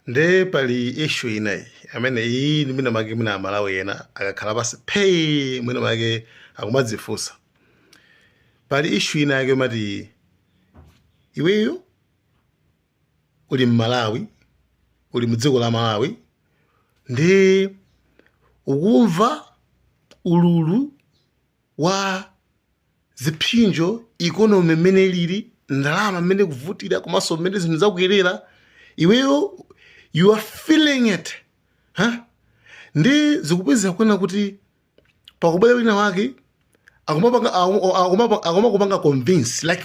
Nde pali issue inayi amene iyi ndi mwina make mwina amalawi ena akakhala pasi phei mwina make akumadzifunsa. Pali issue ina yake mati iweyo uli m'Malawi, uli mudziko la Malawi, ndi ukumva ululu wa ziphinjo ikonomi mmene lili, ndalama mmene kuvutira komanso mmene zinthu zakuyerera, iweyo you are feeling it, huh? Ndi zikupezeka kwena kuti pakubwera wina wake akumakupanga convince like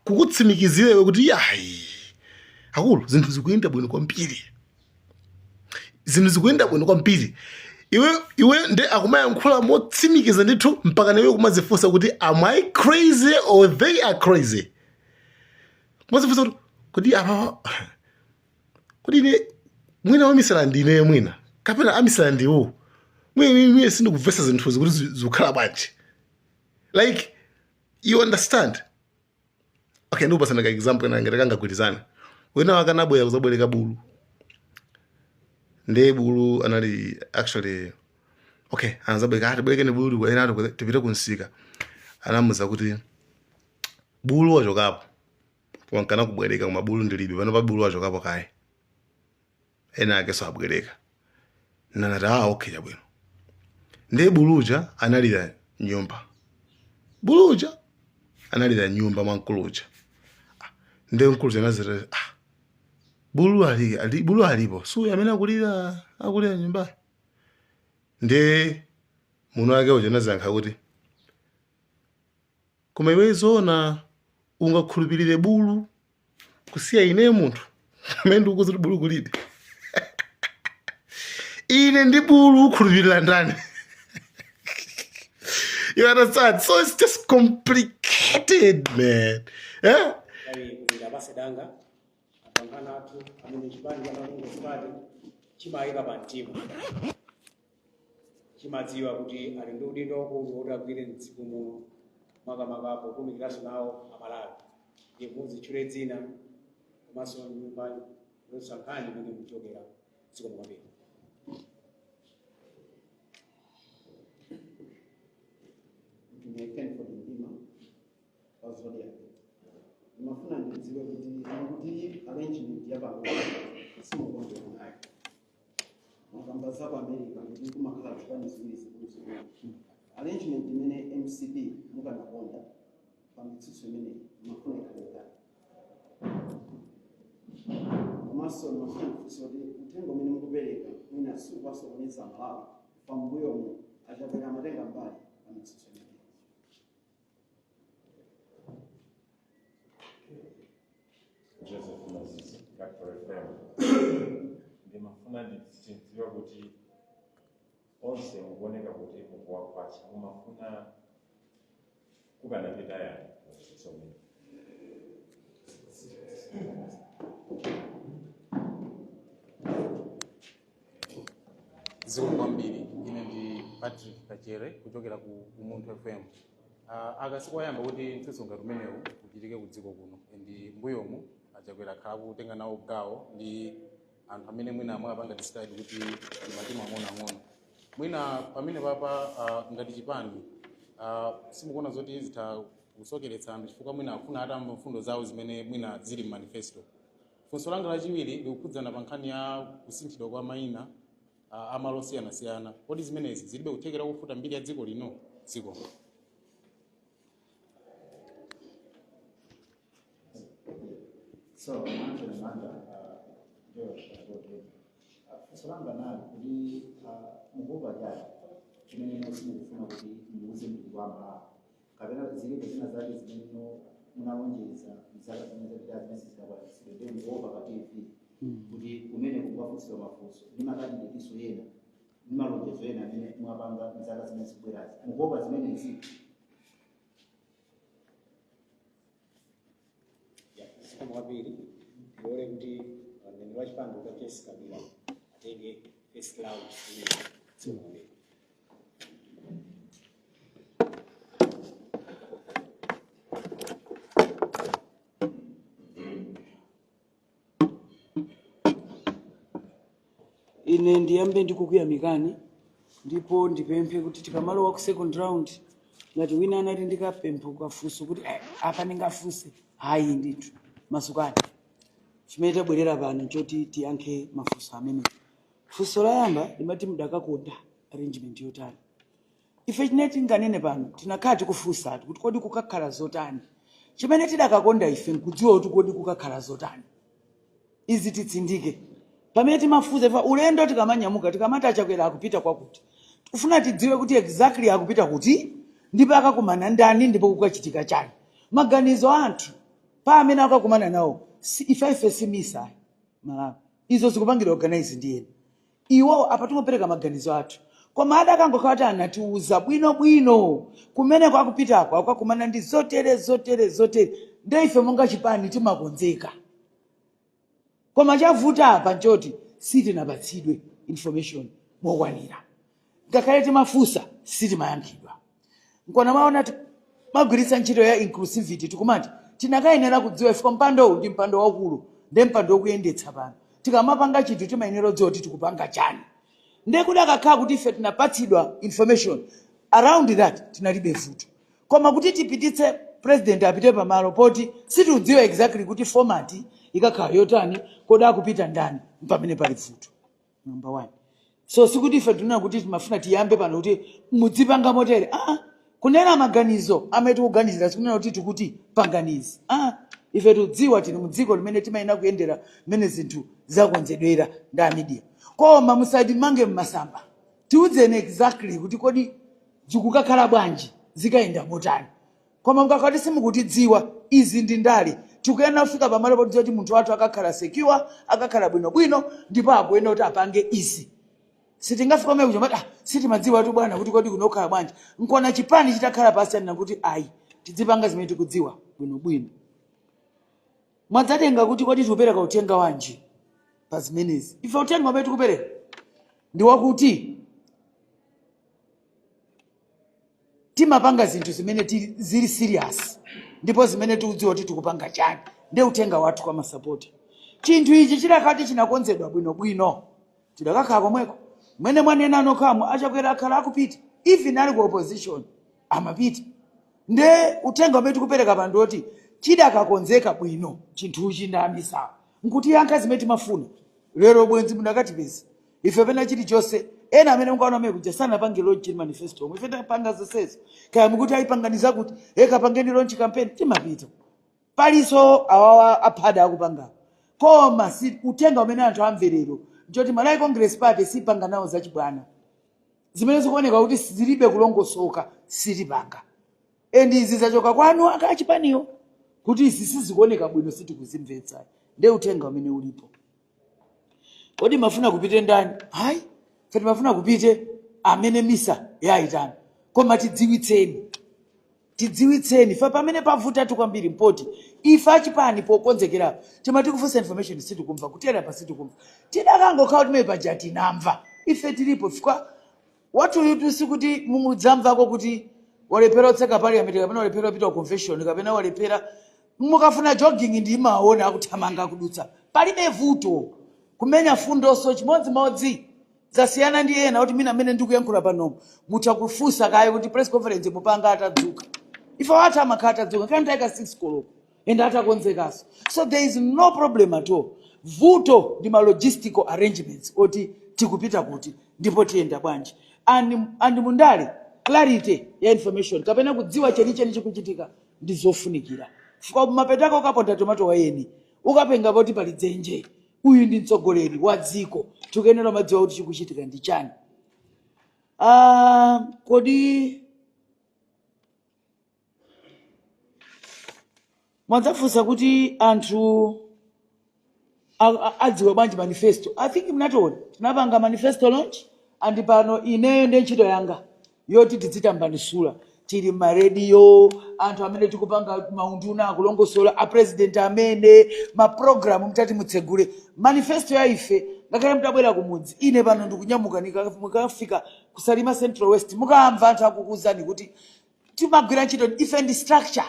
kukutsimikizira kuti yayi akulu zinthu zikuyenda bwino kwambiri, zinthu zikuyenda bwino kwambiri. Iwe nde akumayankhula motsimikiza ndithu mpaka nawe kumazifunsa kuti am I crazy or they are crazy? Kumazifunsa kuti apa kuti ine mwina wamisala ndine mwina kapena amisala ndiwo mwina sindikuvesa zinthuzi kuti zikukhala bwanji. Like, you understand? Okay, ndikupasana ka example ena ngati kangagwirizana. Wina wakanabwera kuzabwereka bulu. Nde bulu anali actually okay, anazabwereka atibwereke ni bulu ena ato tipite kunsika. Anamuza kuti bulu wachokapo. Wankana kubwereka koma bulu ndilibe, pano pa bulu wachokapo kaye. Ena ake so abwereka. Nanata okay chabwino. Nde buluja analira nyumba. Buluja analira nyumba mwankuluja. Nde nkuluja nazira bulu alipo suya amene akulira nyumba. Nde muno wake uja nazankha kuti koma iwe zona ungakhulupirire bulu kusiya ine munthu amene ndikukuza bulu kulibe. Ine ndi bulu ukhulupirira ndani? You understand? So it's just complicated, man. Yeah? Chimadziwa kuti ali ndi udindo wakulu wotagwire mdziko muno makamakapo kumikiranso nawo Amalawi ndi muzitchule dzina komanso nyumba yosankhani imene muchokera dziko mwapita. Ken for the Ndima was Zodiac. Mafuna ndidziwe kuti arrangement yabantu simukonje nayo. Makamba zaba America kuti kumakhala zvakani ziviri zikuru. Arrangement imene MCB mukanakonda pamitsitso imene mafuna ikaleka. Komanso mafuna kuti utengo umene mukupereka mwina sikwasokoneza Malawi pambuyo achapeka matenga mbali pamitsitso imene. Joseph Moses, Factory FM. Ndimafuna ndidziwa kuti onse mukuoneka kuti mukuwa kwacha mumafuna kukanapita yani kusomera. Ziko kwambiri ine ndi Patrick Kachere kuchokera ku Umunthu FM. Akasikuyamba kuti mtsonga tumenewu kuchitike ku dziko kuno ndi mbuyomu achakwera khala kutenga nawo gawo ndi anthu amene mwina amwe apanga decide kuti matimu ang'ono mwina pamene papa ngati chipani simukuona zoti zitha kusokeretsa anthu chifukwa mwina afuna atamva mfundo zawo zimene mwina zili manifesto. Funso langa lachiwiri likukhudzana pa nkhani ya kusinthidwa kwa mayina amalo osiyanasiyana. Kodi zimenezi zilibe kuthekera kufuta mbiri ya dziko lino dziko? So, George, Salanga na kuli mugoba jaya kimene nosimu kufuna kuti muze mbiwa mala kabena zile zina zake zimeno munawonjeza mizaka zimene zikaba sibende mugoba pa TV kuti kumene kubafutsira mafuso nimakati ndikiso yena nimalonjezo yena amene mwapanga mizaka zimene zibwerazi mugoba zimene ziki Siku mwapiri yole kuti nini wachipanga kwa kesi kabila atenge first cloud siku mwapiri. ine ndiyambe ndikukuyamikani ndipo ndipemphe kuti tikamalowa ku second round ngati wina anati ndikapempha kafunso kuti apa ndingafunse hayi ndithu masukani chimene tabwerera pano choti tiyankhe mafunso amene funso layamba limati mudakakonda arrangement yotani. Ife chimene tinganene pano tinakhala tikufunsa kuti kodi kukakhala zotani. Chimene tidakakonda ife nkudziwa kuti kodi kukakhala zotani. Izi titsindike pamene timafunsa ifa ulendo tikamanyamuka tikamati achakwera akupita kwakuti tifuna tidziwe kuti exactly akupita kuti ndipo akakumana ndani ndipo kukachitika chani. Maganizo anthu pa amene akakumana nawo ife simisa Malawi izo zikupangira organize ndiye iwo apa timopereka maganizo athu koma adakangokhala kuti anatiuza bwino kumene kwakupitako akakumana ndi zotere nde ife monga chipani timakonzeka. Koma chavuta apa nchoti sitinapatsidwe information mokwanira. Ngakhale timafunsa sitimayankhidwa. Nkona maona magwiritsa ntchito ya inclusivity tikumati tinakayenera kudziwa ife mpando uwu ndi mpando waukulu ndi mpando wokuyendetsa pano. Tikamapanga chinthu timayenera kudziwa kuti tikupanga chani. Nde kudakakhala kuti ife tinapatsidwa information around that tinalibe vuto. Koma kuti tipititse president apite pamalo poti sitiudziwa exactly kuti format ikakhala yotani kodi akupita ndani pamene pali vuto. Number 1. So sikuti ife tunena kuti timafuna tiyambe pano kuti mudzipanga motere. Kunena maganizo amene tikuganizira sikunena kuti tikuti panganizi. Ife tudziwa tili mudziko limene timayena kuyendera mmene zinthu zakonzedwera ndi media. Koma musadi mange mmasamba. Tiudzeni exactly kuti kodi zikukakhala bwanji zikayenda motani. Koma mukakati simukutidziwa izi ndi ndale tikuyena kufika pamalo podziwa kuti munthu wathu akakhala secure akakhala bwino ndipo akuyena kuti apange izi. Sitingafika pamene kuchomata sitimadziwa tu bwana kuti kodi kunokhala bwanji. Nkona chipani chitakhala pasi ana kuti ayi tidzipanga zimene tikudziwa bwino. Mwadzatenga kuti kodi tikupereka uthenga wanji pa zimenezi. Ife uthenga umene tikupereka ndi wakuti timapanga zinthu zimene zili serious ndipo zimene tikudziwa kuti tikupanga chani ndi uthenga wathu kwa masapota. Chinthu ichi chidakati chinakonzedwa bwino tidakakhala komweko mwene mwanena anokhamu achakwera akhala akupita even ali ku opposition amapita. Nde uthenga umene tikupereka pano ndoti chidakakonzeka bwino chinthuchi ndamisa nkuti yankha zimene timafuna lero bwenzi mudakatipeza ife pena chilichonse ena amene mungaona amene kuja sanapange launch manifesto ife tapanga zonsezo kaya mukuti ayipanganiza kuti kapangeni launch campaign timapita paliso awawa aphada akupanga. Koma si uthenga umene anthu amverero njoti Malawi Congress Party sipanga nawo zachibwana zimene zikuoneka kuti zilibe kulongosoka sitipanga. Izi zachoka kwanu akachipaniyo kuti izi sizikuoneka bwino sitikuzimvetsa nde uthenga umene ulipo. Kodi mafuna kupite ndani? Hayi feti mafuna kupite amene misa yaitana. Koma tidziwitseni fa pamene pavuta tukwambiri mpoti ife achipani pokonzekera timati kufunsa information sitikumva kutera pa sitikumva tidakangokhala timene paja tinamva ife tilipo fika watu yutu sikuti mumudzamvako kuti walepera otseka parliament kapena walepera pita convention kapena walepera mukafuna jogging ndi maona akuthamanga kudutsa palibe vuto kumenya fundoso chimodzimodzi zasiyana ndi ena kuti mina amene ndikuyankhula pano mutakufunsa kaye kuti press conference mupanga atadzuka ife wathu amakhala atadzuka kana taika 6 koloko enda atakonzekaso. So there is no problem at all. Vuto ndi ma logistical arrangements oti tikupita kuti ndipo tiyenda bwanji and mundale clarity ya information kapena kudziwa chenicheni chikuchitika ndi zofunikira. Fika mapetako ukaponda tomato wayeni ukapenga poti pali dzenje uyu ndi mtsogoleri wa dziko tikuyenera madziwa kuti chikuchitika ndi chani. Kodi mwadzafunsa kuti anthu adziwe bwanji manifesto. I think mnatona tinapanga manifesto launch and pano ineyo ndi ntchito yanga yoti tidzitambanisula tili maradio anthu amene tikupanga maunduna akulongosola a president amene ma program mtati mutsegule manifesto ya ife ngakhale mtabwera kumudzi ine pano ndikunyamuka mukafika kusalima Central West mukamva anthu akukuzani kuti timagwira ntchito ife ndi structure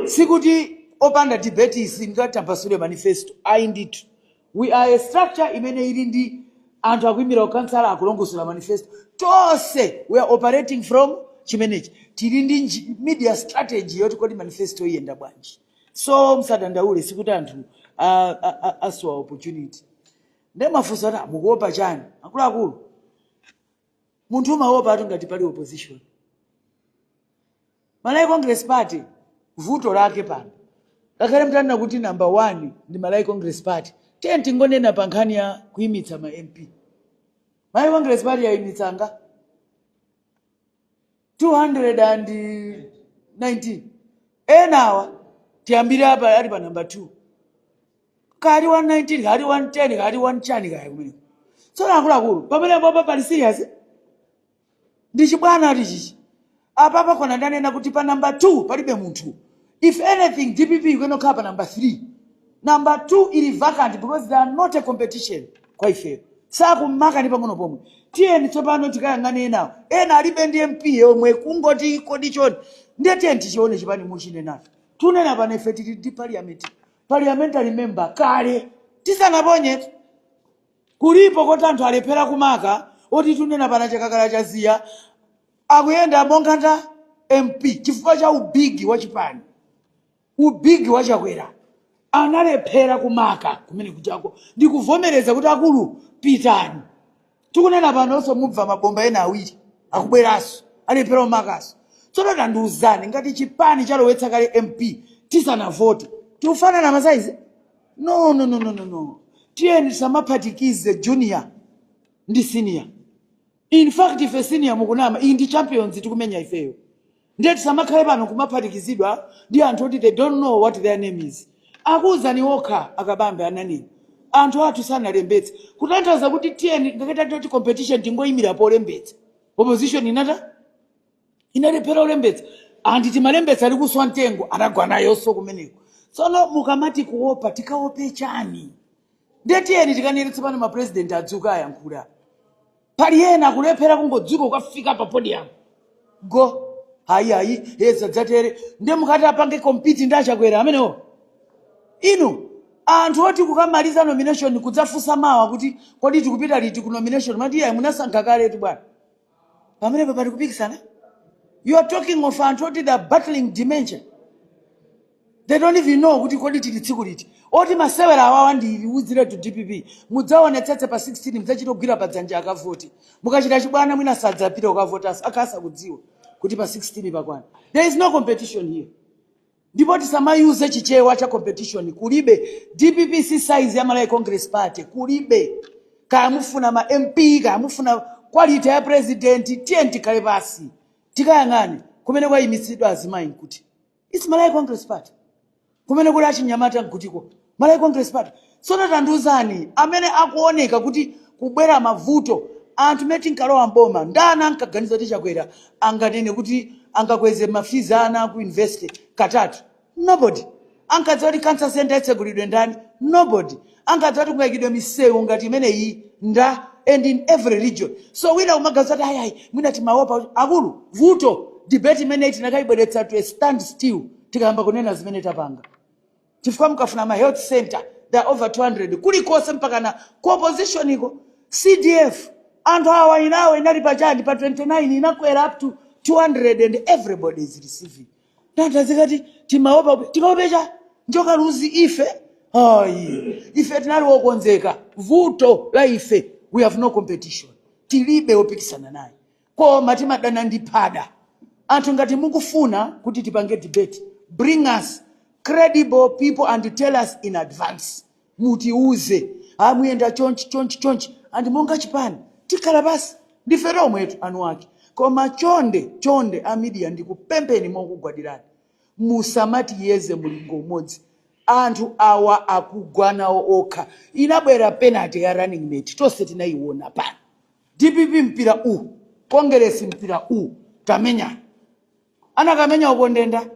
sikuti opanda debate isi ngati tambasule manifesto ayi ndithu we are a structure imene ili ndi anthu akuimira ukansala akulongosula manifesto tonse we are operating from chimenechi tili ndi media strategy yoti kodi manifesto iyenda bwanji. So msadandaule sikuti anthu aswa opportunity ndemafunsa kuti mukuopa chani akuluakulu. Munthu umaopa ati ngati pali opposition. Malai Congress Party vuto lake pano ngakhale mtanena kuti number 1 ndi Malai Congress Party tingonena pa nkhani ya kuyimitsa ma MP. Malai Congress Party yayimitsanga 219 enawa tiyambire apa ali pa number 2 kali 119 kali 110 kali 1 chani kaya kumene. So akuluakulu pamene papa pali serious ndi chibwana ati chichi apa kona ndanena kuti pa number 2 palibe munthu. If anything DPP ikunokhala pa number 3. Number 2 ili vacant because there are not a competition kwa ife. Sakumaka ndi pang'ono pomwe. Tiyeni tsopano tikayang'ane nawo. Ena alibe ndi MP yomwe kungoti kodi choni. Ndiye tiyeni tichione chipani muchinena. Tunena pa ife tili ndi parliamentary member kale tisanaponye kulipo kuti anthu alephera kumaka oti tunena pana chakakala chaziya akuyenda monkanta MP chifukwa cha ubigi wa chipani. Ubigi wa chakwera analephera kumaka kumene kuchako ndikuvomereza kuti akulu pitani. Tikunena panonso mubva mabomba ena awiri akubweranso alephera kumakaso. Tsono tandiuzani ngati chipani chalowetsa kale MP tisanavote tiufanana masaizi? No. Tiyeni samaphatikize junior ndi senior. In fact ife senior mukunama iyi ndi champions tikumenya ifeyo. Ndiye tisamakhale pano kumaphatikizidwa ndi anthu oti they don't know what their name is. Akuuzani okha akabambe ananini. Anthu athu sanalembetse. Kutanthauza kuti tiyeni ngaketa toti competition tingoyimira po olembetsa. Opposition inalephera olembetsa. Andi timalembetsa ali kuswa mtengo anagwanayonso kumeneko. Tsono mukamati kuopa tikaope chani? Ndiye tiyeni tikaniritsa pano ma president adzuka ayankhula. Pali ena kulephera kungodzuka ukafika pa podium. Go hayi heza dzatere ndiye mukati apange compete ndachakwera amenewo. Inu anthu oti kukamaliza nomination kudzafusa mawa kuti kodi tikupita liti ku nomination mati ya munasankha kale tu bwana. Pamene pali kupikisana. You are talking of anthu oti they are battling dementia. They don't even know kuti kodi tili tsiku liti. Oti masewera awawa ndi uzire to DPP. Mudzaonetsetse pa 16 mdzachitogwira pa dzanja akavoti. Mukachita chibwana mwina sadzapita ukavota akasa kudziwa kuti pa 16 pakwana. There is no competition here. Ndipo tisamayuze chichewa cha competition kulibe. DPP si size ya Malai Congress Party kulibe. Kaya mufuna ma MP kaya mufuna quality ya president tiyenti kale basi. Tikayang'ane kumene kwa imisidwa azimayi kuti. It's Malai Congress Party. Kumene kuli achinyamata nkutiko. Malai Congress Party. Sono tanduzani amene akuoneka kuti kubwera mavuto anthu meti nkalowa mboma ndana ankaganiza kuti chakwera anganene kuti angakweze mafizi ana ku invest katatu. Nobody. Ankadziwa kuti cancer center itsegulidwe ndani? Nobody. Ankadziwa kuti kungayikidwe misewu ngati imene iyi nda and in every region. So wina umagaza kuti hayi mwina timaopa akulu vuto debate imene tinakayibweretsa to a stand still tikayamba kunena zimene tapanga. Chifukwa mukafuna ma health center there are over 200 kulikonse mpaka na co-opposition iko CDF anthu awa inawo inali pachandi pa 29 inakwera up to 200 and everybody is receiving. Ndazikati timaopa tikaopecha njoka luzi ife ife tinali wokonzeka vuto la ife we have no competition tilibe opikisana naye koma timadana ndi pada. Anthu ngati mukufuna kuti tipange debate bring us credible people and tell us in advance. Mutiuze amuyenda chonchi and monga chipani tikhala basi ndife romwe yetu anu ake. Koma chonde a media ndikupempeni mokugwadirani musamati yeze mulingo umodzi. Anthu awa akugwanawo okha inabwera penalty ya running mate tonse tinaiona pana. DPP mpira Congress mpira tamenya anakamenya ukondenda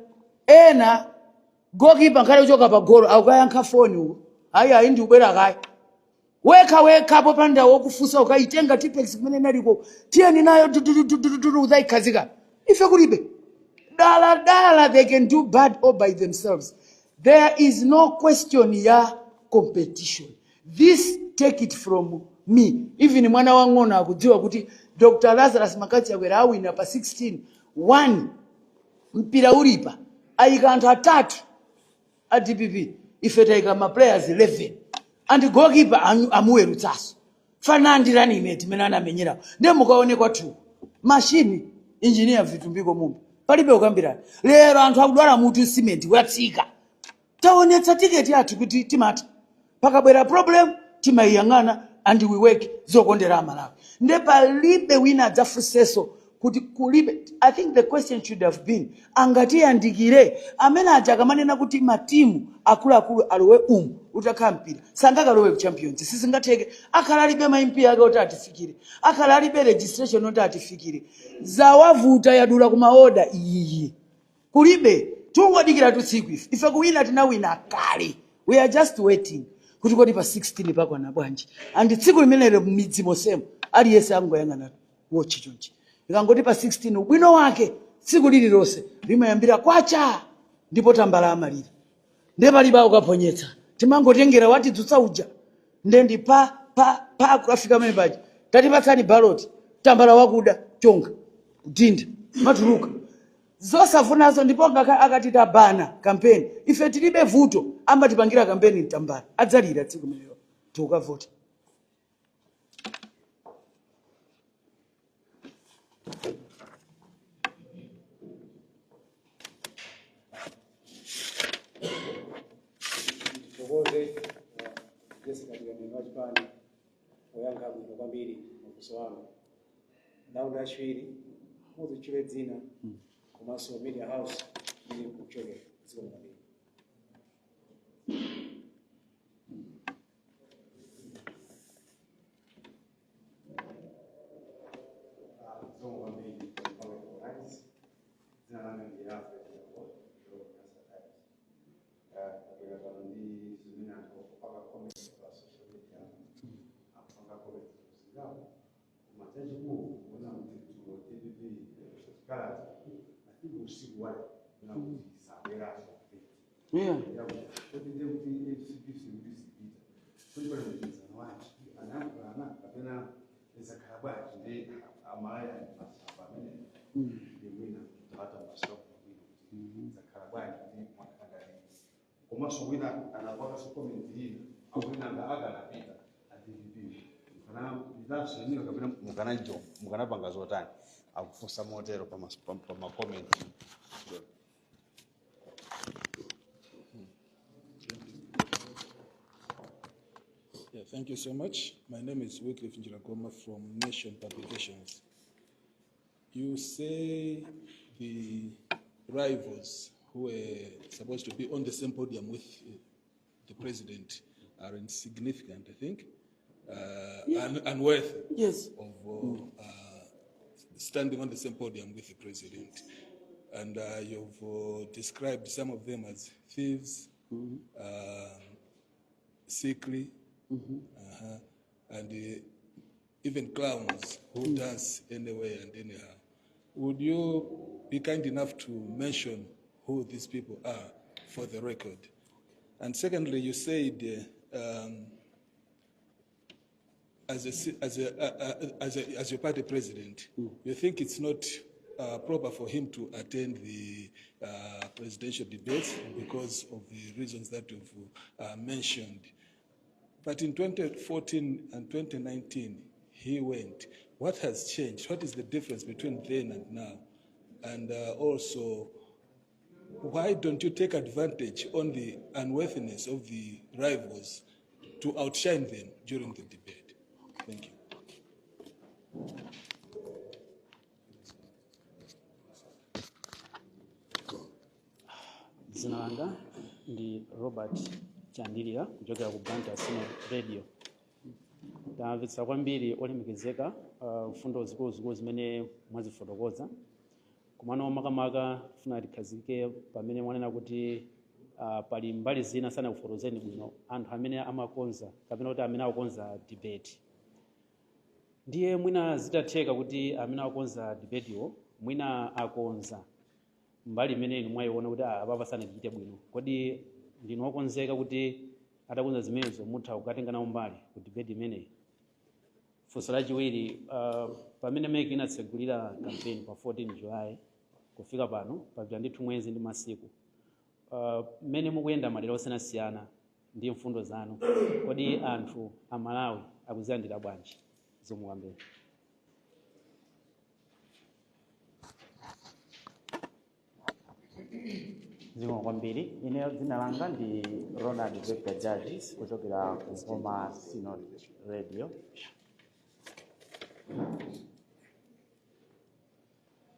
ena goalkeeper ngale uchoka pa goal akuyankha phone hayi ndi ubwera kai weka popanda wokufusa ukaitenga tipex kumene naliko tiyeni nayo udzayikhazika ife kulibe dala they can do bad all by themselves. There is no question ya competition. This take it from me. Even mwana wang'ono akudziwa kuti Dr. Lazarus Makatsi akwera awina pa 16-1 mpira ulipa ayika anthu atatu a DPP ife tayika ma players 11 and goalkeeper amuwerutsaso fanandirani ine timene anamenyera ndiye mukaonekwa tu machine engineer vitumbiko mumbi palibe ukambirana lero anthu akudwala mutu cement watsika taonetsa tiketi yathu kuti timati pakabwera problem timayiyang'ana and we work zokondera Malawi ndiye palibe wina adzafunseso kuti kulibe. I think the question should have been angatiyandikire amene aja akamanena kuti matimu akuluakulu alowe utakhala mpira sangakalowe champions sizingatheke akhala alibe maimpi ake oti atifikire akhala alibe registration oti atifikire zawavuta yadula kumaoda iyi kulibe tungodikira tutsiku ife kuwina tinawina kale we are just waiting kuti kodi pa 16 pakwana bwanji and tsiku limenelo midzi mosemo aliyese angoyang'ana watch chonchi ikangoti pa 16 ubwino wake tsiku lililonse limayambira kwacha ndipo tambala amalira ndiye palibe ukaponyetsa timangotengera wati dzutsa uja ndendi pa kufika mene paja tatipatsani ballot tambala wakuda chonga kudinda matuluka zosafunazo ndipo akatita bana campaign ife tilibe vuto amatipangira campaign tambala adzalira tsiku limenelo tukavota. Tukoze Jessica Diamond Chipani oyanga bwino kwambiri mukuso wangu Dauda Ashwiri muzichule dzina komanso Media House ili kuchokera dziko kwambiri. Yeah. Komanso wina anakwaka supplement hii awina ngaaga napita atilipi kana bidaso yenyewe kabisa mukana zotani akufusa motero pa comment. Yeah, thank you so much. My name is Wycliffe Njiragoma from Nation Publications. You say the rivals who were supposed to be on the same podium with the president are insignificant, I think, and unworthy Yes. of standing on the same podium with the president. And you've described some of them as thieves, sickly, and even clowns who dance anywhere and anyhow. Would you be kind enough to mention who these people are for the record? And secondly, you said as your party president, you think it's not proper for him to attend the presidential debates because of the reasons that you've mentioned. But in 2014 and 2019, he went. What has changed? What is the difference between then and now? And also, why don't you take advantage on the unworthiness of the rivals to outshine them during the debate? Thank you. Dzina langa ndi Robert Chandilira kuchokera ku Blantyre Radio. Tamvetsa kwambiri olemekezeka mfundo zikuluzikulu zimene mwazifotokoza. Kumano makamaka funa tikhazike pamene mwanena kuti pali mbali zina sana kufotokozeni bwino anthu amene amakonza kapena kuti amene akukonza debate. Ndiye mwina zitatheka kuti amene akukonza debate yo mwina akonza mbali imene inu mwayiona kuti apapa sana tichite bwino. Kodi ndinu okonzeka kuti atakunza zimenezo mutha kukatenga nawo mbali ku debate imeneyi. Funso lachiwiri, pamene MEC inatsegulira campaign pa 14 July kufika pano papita ndithu mwezi ndi masiku, mmene mukuyenda madera osiyanasiyana ndi mfundo zanu, kodi anthu a Malawi akuzilandira bwanji? Zomwe kwambiri. Zomwe kwambiri. Ine dzina langa ndi Ronald Victor Judges kuchokera ku Ngoma Synod Radio.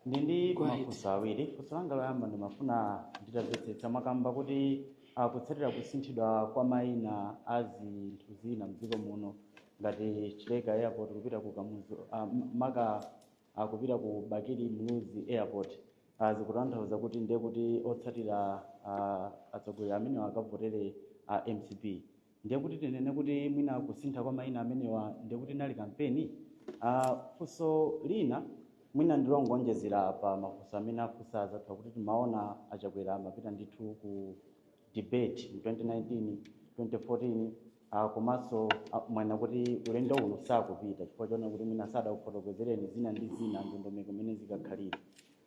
Ndi mafunso awiri. Funso langa loyamba ndimafuna nditamvetsetsa makamba kuti akutsatira kusinthidwa kwa mayina a zinthu zina mdziko muno ngati Chileka Airport kupita ku Kamuzu, maka akupita ku Bakiri Mluzi Airport. Zikutanthauza kuti ndiye kuti otsatira atsogoleri amene akavotere MCP. Ndiye kuti tinene kuti mwina kusintha kwa mayina amenewa ndiye kuti nali kampeni. Funso lina mwina ndilongonjezera pa mafunso amene afunsa zathu kuti timaona achakwera amapita ndithu ku debate mu 2019, 2014, komanso mwina kuti ulendo uno sakupita chifukwa chona kuti mwina sadakufotokozereni zina ndi zina ndondomeko imene zikakhalira.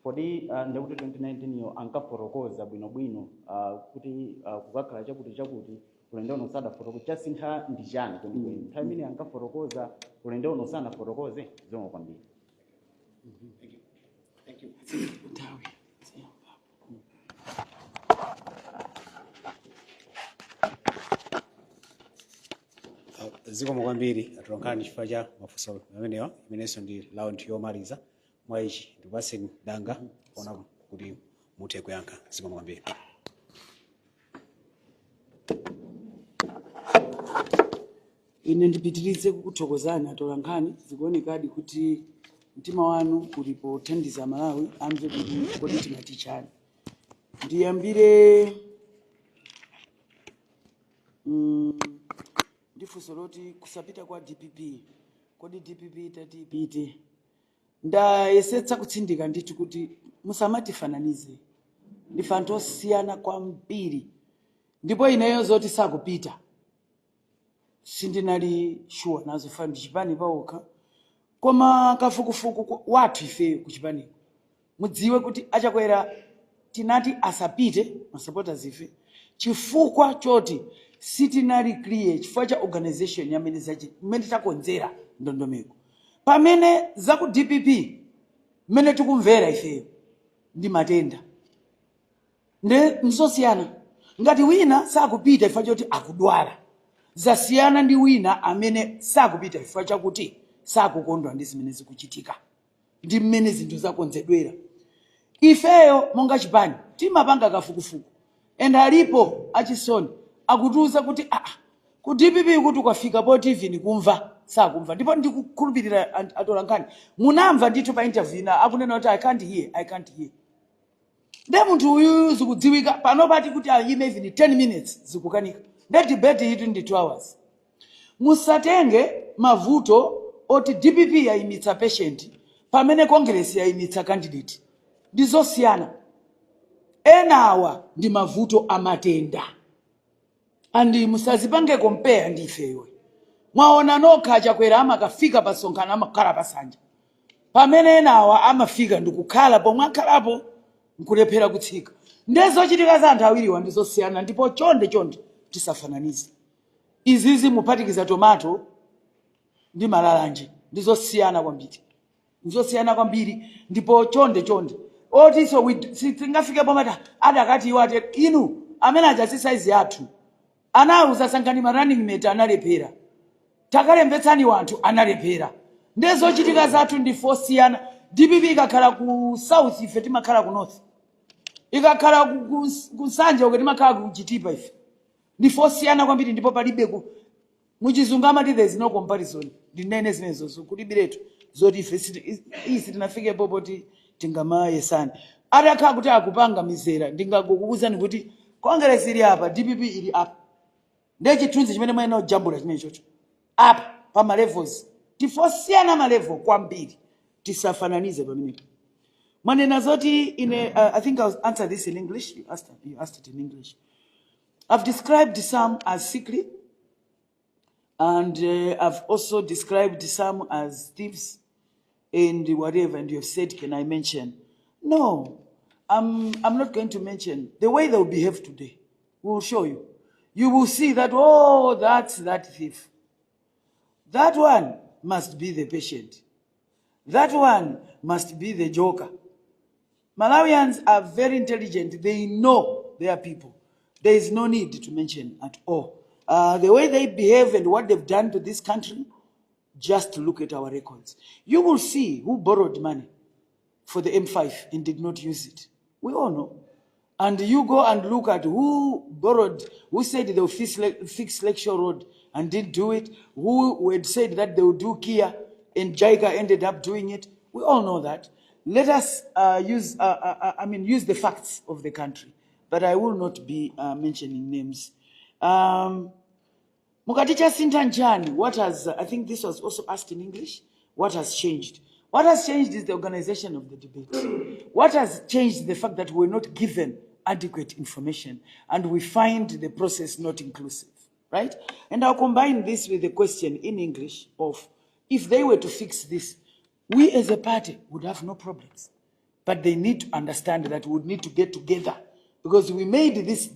Kodi ndiye kuti 2019 yo ankafotokoza bwinobwino kuti kukakhala chakuti ulendo uno sadafotokoza chasintha ndi chani kwenikweni. Nthawi imene ankafotokoza ulendo uno sanafotokoze. Zomwe kwambiri. Thank you. Zikomo kwambiri atolankhani chifukwa cha mafunso amenewa, imenenso ndi raundi yomaliza mwa ichi ndikupaseni danga kuona kuti muthe kuyankha. Zikomo kwambiri. Ine ndipitirize kukuthokozani atolankhani, zikuonekadi kuti mtima wanu uli pothandiza Malawi amve kuti kodi timati chani. Ndiyambire ndi funso loti kusapita kwa DPP, kodi DPP tati ipite. Ndayesetsa kutsindika ndithu kuti musamatifananize, ndife anthu osiyana kwambiri, ndipo ineyo zoti sakupita sindinali sure nazo fa ndichipani paokha, koma kafukufuku wathu ifeyo kuchipaniko mudziwe kuti achakwera tinati asapite masupporters ife chifukwa choti sitinali clear chifukwa cha organization yamene zachi mmene takonzera ndondomeko. Pamene za ku DPP mmene tikumvera ifeyo ndi matenda nde msosiyana. Ngati wina sakupita chifukwa choti akudwala, zasiyana ndi wina amene sakupita chifukwa chakuti sakukondwa ndi zimene zikuchitika ndi mmene zinthu zakonzedwera. Ifeyo monga chipani timapanga kafukufuku, and alipo achisoni akutuza kuti ku DPP kuti ukafika po TV nikumva sakumva. Ndipo ndikukhulupirira atolankhani munamva ndithu pa interview ina akunena kuti I can't hear. Nde munthu uyu zikudziwika pano pati kuti ayime even 10 minutes zikukanika. Nde debate yitu ndi 2 hours. Musatenge mavuto oti DPP yayimitsa patient pamene Congress yayimitsa candidate. Ndizosiyana. Enawa ndi mavuto amatenda. Andi musazipange compare ndi ifeyo. Mwaona nokha achakwera amakafika pasonkhana amakhala pasanja. Pamene enawa amafika ndikukhala pomwe akhalapo nkulephera kutsika. Ndezochitika za anthu awiriwa ndizosiyana, ndipo chonde tisafananize. Izizi muphatikiza tomato ndi malalanje ndizosiyana kwambiri. Ndizosiyana kwambiri ndipo chonde. Oti so tingafike pomata adakati iwate inu amene aja size yathu. Anauza sankani running mate analephera. Takalembetsani wanthu analephera. Ndezochitika zathu ndi fosiyana. DPP ikakhala ku south ife timakhala ku north. Ikakhala ku Sanje uke timakhala ku Chitipa ife. Ndi fosiyana kwambiri ndipo palibe ku muchizungu amati there is no comparison. Ndinene zimenezo kulibiretu zoti ife isi tinafike popoti tingamayesana. Atakhala kuti akupanga mizera ndingakukuuzani kuti Congress ili hapa, DPP ili hapa. Ndiye chithunzi chimene mwene ojambula chimene chocho. Hapa pa ma levels. Tifosiyana ma level kwambiri. Tisafananize pamene. Manena zoti I think I'll answer this in English. You asked it in English. I've described some as sickly, and I've also described some as thieves and whatever, and you've said, can I mention? No, I'm not going to mention. The way they'll behave today will show you. You will see that, oh, that's that thief. That one must be the patient. That one must be the joker. Malawians are very intelligent. They know their people. There is no need to mention at all. The way they behave and what they've done to this country, just look at our records. You will see who borrowed money for the M5 and did not use it. We all know. And you go and look at who borrowed, who said they will fix Lakeshore Road and didn't do it, who had said that they would do Kia and JICA ended up doing it. We all know that. Let us use the facts of the country. But I will not be mentioning names. Mukaticha Sintanjani, what has, I think this was also asked in English, what has changed? What has changed is the organization of the debate. What has changed is the fact that we're not given adequate information and we find the process not inclusive, right? And I'll combine this with the question in English of, if they were to fix this, we as a party would have no problems. But they need to understand that we would need to get together because we made this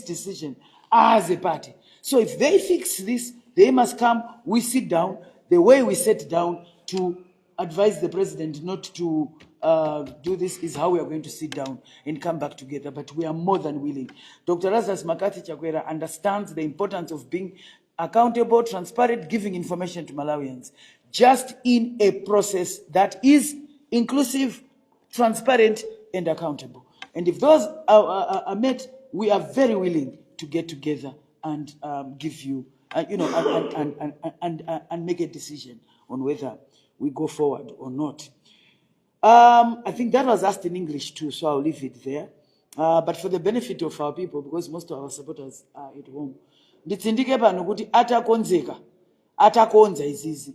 decision as a party. So if they fix this, they must come, we sit down, the way we sat down to advise the president not to do this is how we are going to sit down and come back together. But we are more than willing. Dr. Lazarus Makathi Chakwera understands the importance of being accountable, transparent, giving information to Malawians, just in a process that is inclusive, transparent, and accountable. And if those are met, we are very willing to get together and give you, and make a decision on whether we go forward or not. I think that was asked in English too, so I'll leave it there. But for the benefit of our people, because most of our supporters are at home, nditsindike pano kuti atakonza izizi.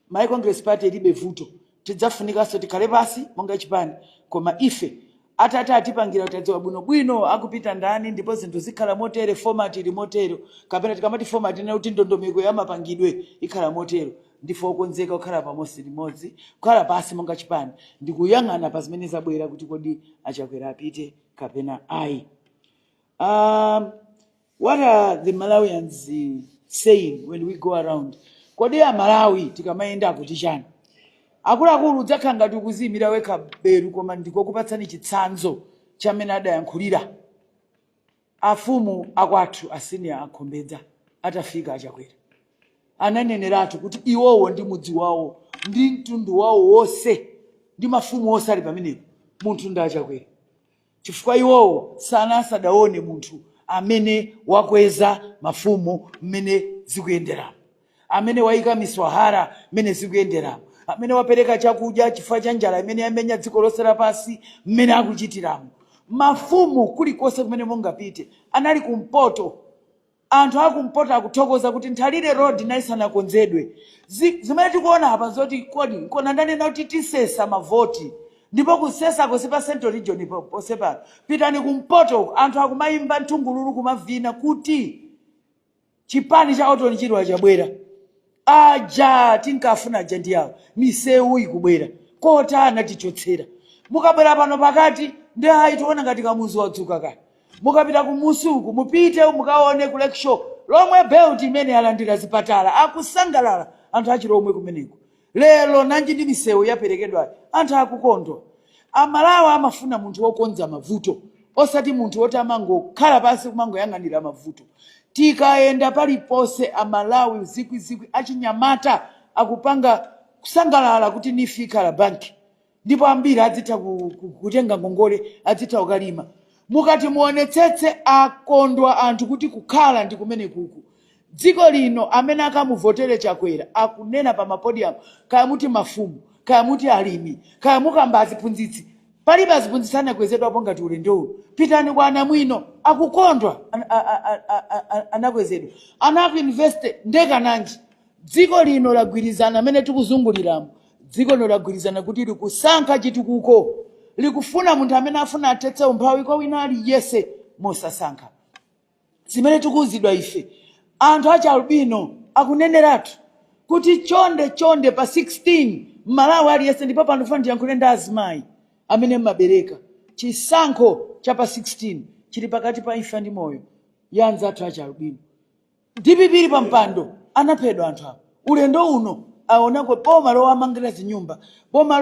My Congress Party libe vuto. Tidzafunika so tikhale pasi monga chipani, koma ife atata atipangira utadziwa bwino akupita ndani ndipo zinthu zikhala motere, format ili motero, kapena tikamati format ina kuti ndondomeko ya mapangidwe ikhala motero, ndifo okonzeka kukhala pamosi limodzi, kukhala pasi monga chipani, ndikuyang'ana pa zimene zabwera kuti kodi Achakwera apite kapena ayi. What are the Malawians saying when we go around? Kodi ya Malawi tikamayenda kuti chani? Akuluakulu udzakhala ngati ukuziyimira wekha beru, koma ndikukupatsani chitsanzo chamene adayankhulira afumu akwathu asenior akhombedza atafika Achakwera. Ananeneratu kuti iwowo ndi mudzi wawo ndi mtundu wawo wonse ndi mafumu onse ali pamenepo munthu ndi Achakwera. Chifukwa iwowo sanasadaone munthu amene wakweza mafumu mmene zikuyenderamo, amene waika miswahara mmene zikuyenderamo, amene wapereka chakudya chifukwa cha njala imene yamenya dziko lonse lapansi mmene akuchitiramo. Mafumu kulikonse kumene mungapite anali kumpoto. Anthu akumpoto akuthokoza kuti Nthalire Road naisanakonzedwe. Zimene tikuona hapa zoti kodi nkona ndanena kuti tisesa mavoti, ndipo kusesa kusipa Central Region posepa. Pitani kumpoto anthu akumayimba nthungululu kumavina kuti chipani cha Otoni chidwa chabwera. Aja tinkafuna ajandi yawo misewu ikubwera kota anatichotsera. Mukabwera pano pakati ndi hayi tiona ngati kamuzu wadzuka kale. Mukapita kumusuku mupite mukaone ku Lakeshore lomwe belt imene yalandira zipatala akusangalala anthu achiromwe kumeneko. Lero nanji ndi misewu yaperekedwa anthu akukondwa. Amalawa amafuna munthu wokonza mavuto, osati munthu woti amangokhala pansi kumangoyang'anira mavuto. Tikaenda palipose Amalawi zikwi achinyamata akupanga kusangalala kuti nifika la banki, ndipo ambiri adzita kutenga ngongole, adzita ukalima. Mukati muonetsetse akondwa anthu kuti kukhala ndi kumene kuku. Dziko lino amene akamuvotere Chakwera akunena pa mapodium, kaya muti mafumu, kaya muti alimi, kaya mukamba aziphunzitsi. Palibe aziphunzitsana kwezedwapo ngati ulendo. Pitani kwa Anamwino akukondwa anakwezedwa. Anakuinvest ndeka nanji. Dziko lino lagwirizana amene tikuzunguliramo. Dziko lino lagwirizana kuti likusankha chitukuko. Likufuna munthu amene afuna atetse umphawi kwa wina aliyese mosasankha. zimene tikuwuzidwa ife anthu achi albino akuneneratu kuti chonde pa 16 Malawi aliyense ndipo pano funa ndiyankhule ndi azimayi amene mmabereka chisankho cha pa 16 chili pakati pa imfa ndi moyo ya anzathu achi albino. DPP ili pa mpando anaphedwa anthu awo. Ulendo uno aonako boma lowamangira zinyumba, boma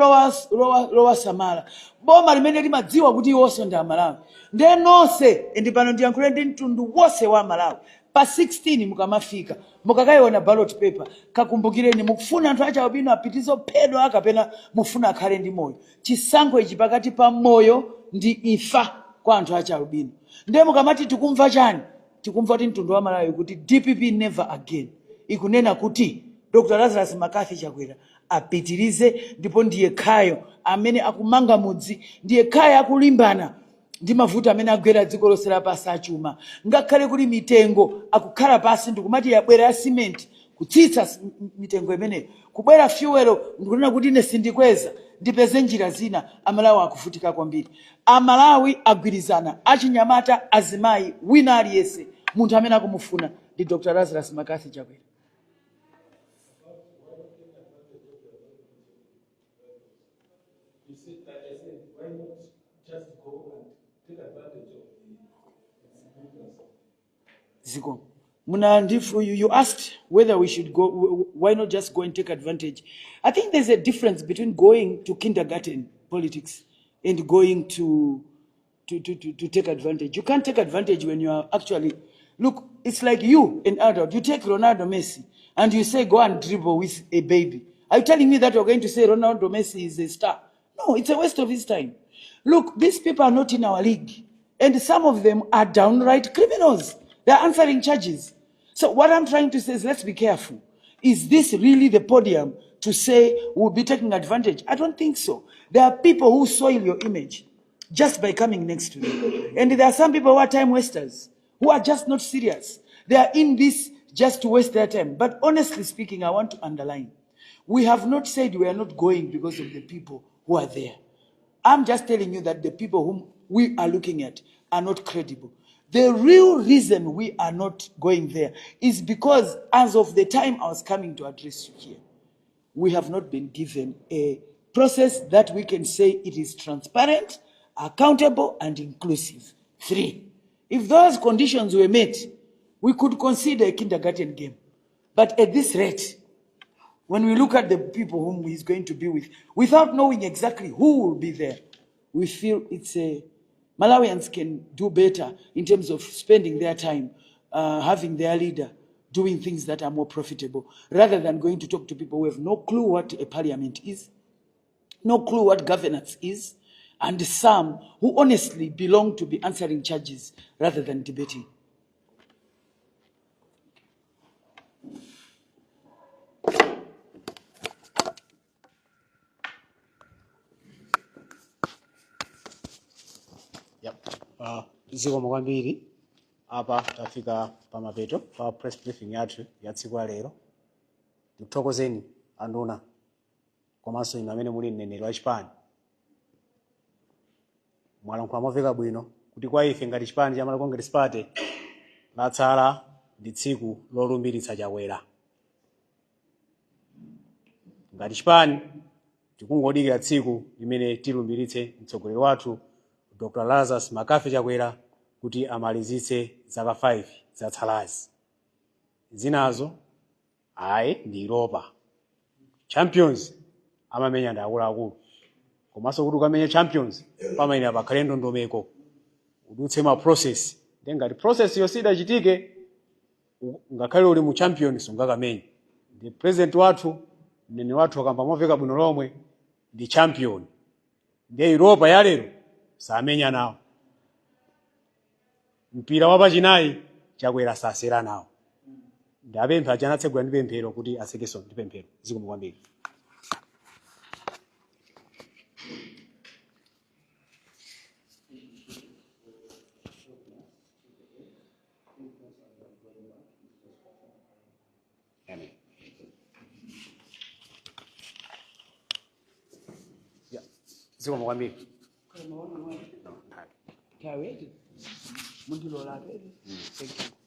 lowasamala, boma limene limadziwa kuti iwonso ndi Amalawi. Ndiye nonse ndi pano ndiyankhule ndi mtundu wonse wa Malawi. Pa 16 mukamafika mukakayiona ballot paper kakumbukireni mukufuna anthu achi albino apitize kuphedwa kapena mufuna akhale ndi moyo. Chisankho ichi pakati pa moyo ndi imfa kwa anthu achi albino. Ndiye mukamati tikumva chani? Tikumva kuti mtundu wa Malawi kuti DPP never again ikunena kuti Dr. Lazarus Makafi Chakwera apitirize ndipo ndiye khayo amene akumanga mudzi, ndiye khayo akulimbana ndi mavuto amene agwera dziko lonse lapansi achuma. Ngakhale kuli mitengo akukhala pasi ndikumati yabwera ya cement kutsitsa mitengo imeneyo, kubwera fuel ndikunena kuti ine sindikweza ndipeze njira zina. Amalawi akuvutika kwambiri. Amalawi agwirizana achinyamata azimayi wina aliyense munthu amene akumufuna ndi Dr. Lazarus Makafi Chakwera. Ziko. You asked whether we should go, why not just go and take advantage? I think there's a difference between going to kindergarten politics and going to take advantage. You can't take advantage when you are actually, look, it's like you, an adult, you take Ronaldo Messi and you say, go and dribble with a baby. Are you telling me that you're going to say Ronaldo Messi is a star? No, it's a waste of his time. Look, these people are not in our league. And some of them are downright criminals. They're answering charges. So what I'm trying to say is let's be careful. Is this really the podium to say we'll be taking advantage? I don't think so. There are people who soil your image just by coming next to them. And there are some people who are time wasters, who are just not serious. They are in this just to waste their time. But honestly speaking, I want to underline, we have not said we are not going because of the people who are there. I'm just telling you that the people whom we are looking at are not credible. The real reason we are not going there is because as of the time I was coming to address you here, we have not been given a process that we can say it is transparent, accountable, and inclusive. 3, if those conditions were met, we could consider a kindergarten game. But at this rate, when we look at the people whom he's going to be with, without knowing exactly who will be there, we feel it's a Malawians can do better in terms of spending their time, having their leader doing things that are more profitable, rather than going to talk to people who have no clue what a parliament is, no clue what governance is, and some who honestly belong to be answering charges rather than debating. Zikomo kwambiri apa tafika pamapeto pa press briefing yathu ya tsiku la lero. Tikuthokozeni anduna komanso inu amene muli mneneri wa chipani. Mwalankhula momveka bwino kuti kwa ife ngati chipani cha Malawi Congress Party latsala ndi tsiku lolumbiritsa Chakwera. Ngati chipani tikungodikira tsiku limene tilumbiritse mtsogoleri wathu Dr. Lazarus Makafi Chakwera kuti amalizitse zaka 5 zatsalazi. Zinazo ayi ndi Europa. Champions amamenya ndi akuluakulu. Komanso kuti ukamenya champions pamayenera pakhale ndondomeko. Udutse ma process. Ndi ngati process yonse idachitike ngakhale uli mu champions ungakamenya. Ndi president wathu, mneneri wathu akamba momveka bwino lomwe ndi champion. Ndi Europa ya lero samenya nawo. Mpira wapachinayi Chakwera sasera nawo. Ndapempha achanatsegula ndi pemphero kuti asekeso ndi pemphero. Zikomo kwambiri. Amen. Yeah. Zikomo kwambiri. Kawedi. mundilola atete. Thank you.